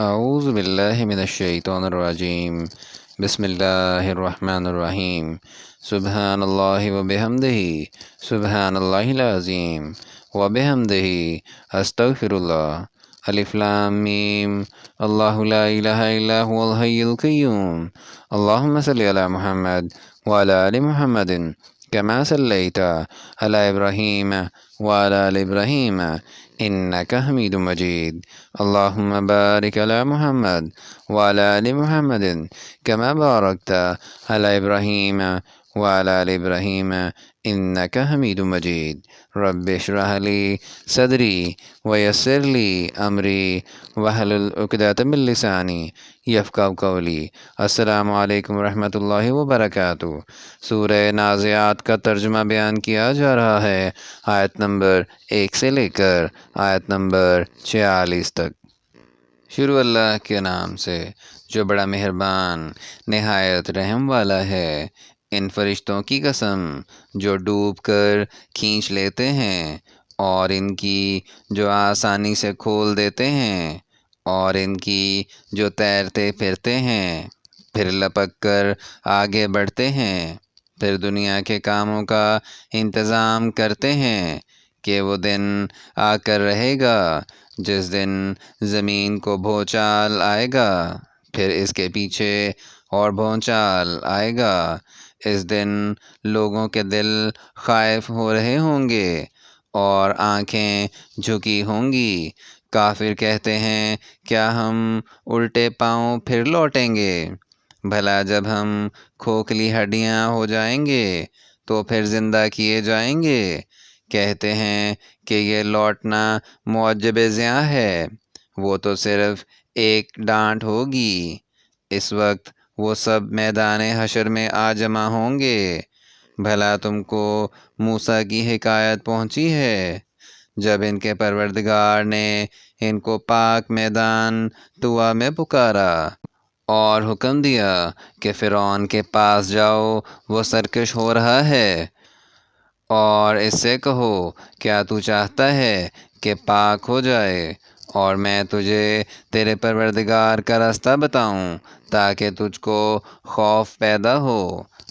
اعوذ باللہ من الشیطان الرجیم بسم اللہ الرحمن الرحیم سبحان اللہ وبحمدہ سبحان اللہ العظیم وبحمدہ استغفر اللہ الف لام میم اللہ لا الہ الا هو الحی القیوم اللہم صلی علی محمد وعلی آل محمد كما صليت على إبراهيم وعلى آل إبراهيم إنك حميد مجيد اللهم بارك على محمد وعلى آل محمد كما باركت على إبراهيم وعلى آل إبراهيم إنك حميد مجيد رب اشرح لي صدري ويسر لي أمري واحلل عقدة من لساني يفقهوا قولي السلام علیکم ورحمۃ اللہ وبرکاتہ۔ سورہ نازعات کا ترجمہ بیان کیا جا رہا ہے، آیت نمبر 1 سے لے کر آیت نمبر 46 تک۔ شروع اللہ کے نام سے جو بڑا مہربان نہایت رحم والا ہے۔ ان فرشتوں کی قسم جو ڈوب کر کھینچ لیتے ہیں اور ان کی جو آسانی سے کھول دیتے ہیں، اور ان کی جو تیرتے پھرتے ہیں، پھر لپک کر آگے بڑھتے ہیں، پھر دنیا کے کاموں کا انتظام کرتے ہیں کہ وہ دن آ کر رہے گا جس دن زمین کو بھونچال آئے گا، پھر اس کے پیچھے اور بھونچال آئے گا۔ اس دن لوگوں کے دل خائف ہو رہے ہوں گے اور آنکھیں جھکی ہوں گی۔ کافر کہتے ہیں کیا ہم الٹے پاؤں پھر لوٹیں گے؟ بھلا جب ہم کھوکھلی ہڈیاں ہو جائیں گے تو پھر زندہ کیے جائیں گے؟ کہتے ہیں کہ یہ لوٹنا معجب زیاں ہے، وہ تو صرف ایک ڈانٹ ہوگی۔ اس وقت وہ سب میدان حشر میں آ جمع ہوں گے۔ بھلا تم کو موسیٰ کی حکایت پہنچی ہے جب ان کے پروردگار نے ان کو پاک میدان طویٰ میں پکارا اور حکم دیا کہ فرعون کے پاس جاؤ، وہ سرکش ہو رہا ہے، اور اس سے کہو کیا تو چاہتا ہے کہ پاک ہو جائے اور میں تجھے تیرے پروردگار کا راستہ بتاؤں تاکہ تجھ کو خوف پیدا ہو۔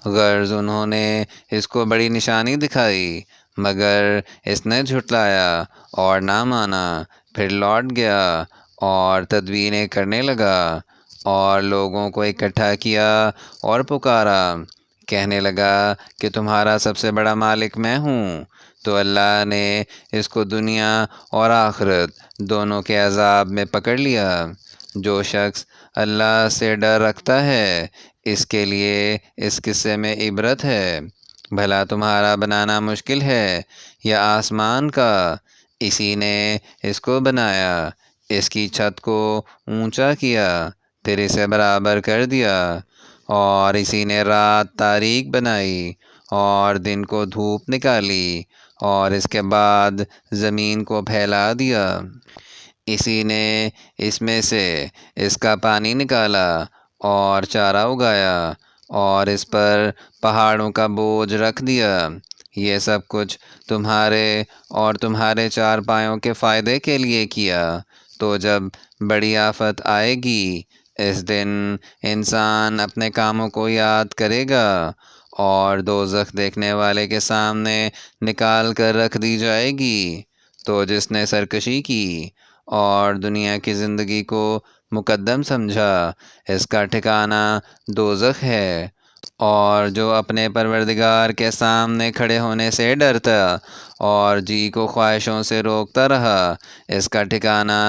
غرض انہوں نے اس کو بڑی نشانی دکھائی مگر اس نے جھٹلایا اور نہ مانا، پھر لوٹ گیا اور تدبیریں کرنے لگا اور لوگوں کو اکٹھا کیا اور پکارا، کہنے لگا کہ تمہارا سب سے بڑا مالک میں ہوں۔ تو اللہ نے اس کو دنیا اور آخرت دونوں کے عذاب میں پکڑ لیا۔ جو شخص اللہ سے ڈر رکھتا ہے اس کے لیے اس قصے میں عبرت ہے۔ بھلا تمہارا بنانا مشکل ہے یا آسمان کا؟ اسی نے اس کو بنایا، اس کی چھت کو اونچا کیا، پھر اسے برابر کر دیا، اور اسی نے رات تاریک بنائی اور دن کو دھوپ نکالی، اور اس کے بعد زمین کو پھیلا دیا۔ اسی نے اس میں سے اس کا پانی نکالا اور چارہ اگایا اور اس پر پہاڑوں کا بوجھ رکھ دیا۔ یہ سب کچھ تمہارے اور تمہارے چارپایوں کے فائدے کے لیے کیا۔ تو جب بڑی آفت آئے گی اس دن انسان اپنے کاموں کو یاد کرے گا اور دوزخ دیکھنے والے کے سامنے نکال کر رکھ دی جائے گی۔ تو جس نے سرکشی کی اور دنیا کی زندگی کو مقدم سمجھا، اس کا ٹھکانہ دوزخ ہے، اور جو اپنے پروردگار کے سامنے کھڑے ہونے سے ڈرتا اور جی کو خواہشوں سے روکتا رہا، اس کا ٹھکانہ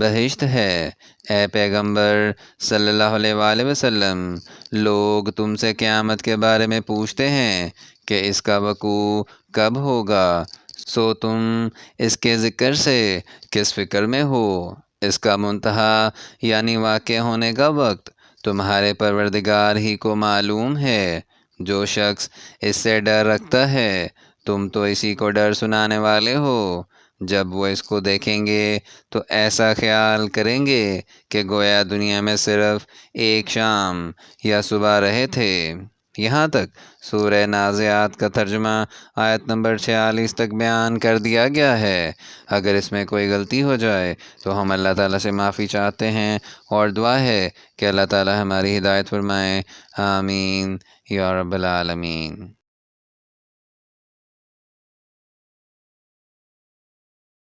بہشت ہے۔ اے پیغمبر صلی اللہ علیہ وآلہ وسلم، لوگ تم سے قیامت کے بارے میں پوچھتے ہیں کہ اس کا وقوع کب ہوگا، سو تم اس کے ذکر سے کس فکر میں ہو؟ اس کا منتہا یعنی واقع ہونے کا وقت تمہارے پروردگار ہی کو معلوم ہے۔ جو شخص اس سے ڈر رکھتا ہے تم تو اسی کو ڈر سنانے والے ہو۔ جب وہ اس کو دیکھیں گے تو ایسا خیال کریں گے کہ گویا دنیا میں صرف ایک شام یا صبح رہے تھے۔ یہاں تک سورہ نازعات کا ترجمہ آیت نمبر 46 تک بیان کر دیا گیا ہے۔ اگر اس میں کوئی غلطی ہو جائے تو ہم اللہ تعالیٰ سے معافی چاہتے ہیں اور دعا ہے کہ اللہ تعالیٰ ہماری ہدایت فرمائے۔ آمین یا رب العالمین۔